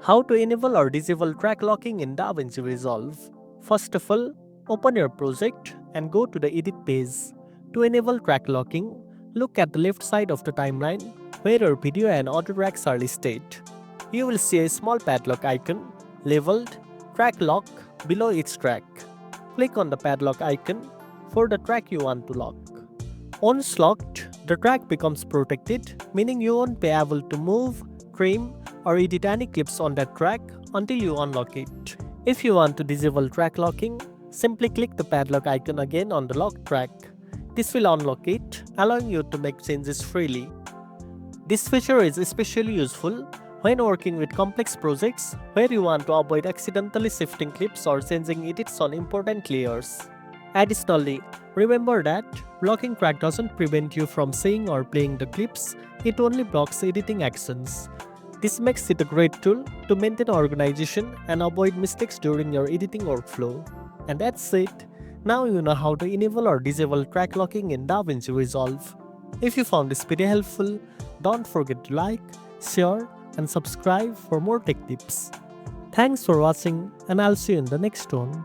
How to enable or disable track locking in DaVinci Resolve. First of all, open your project and go to the edit page. To enable track locking, look at the left side of the timeline where your video and audio tracks are listed. You will see a small padlock icon labeled Track Lock below each track. Click on the padlock icon for the track you want to lock. Once locked, the track becomes protected, meaning you won't be able to move, trim, or edit any clips on that track until you unlock it. If you want to disable track locking, simply click the padlock icon again on the locked track. This will unlock it, allowing you to make changes freely. This feature is especially useful when working with complex projects where you want to avoid accidentally shifting clips or changing edits on important layers. Additionally, remember that blocking track doesn't prevent you from seeing or playing the clips, it only blocks editing actions. This makes it a great tool to maintain organization and avoid mistakes during your editing workflow. And that's it. Now you know how to enable or disable track locking in DaVinci Resolve. If you found this video helpful, don't forget to like, share, and subscribe for more tech tips. Thanks for watching, and I'll see you in the next one.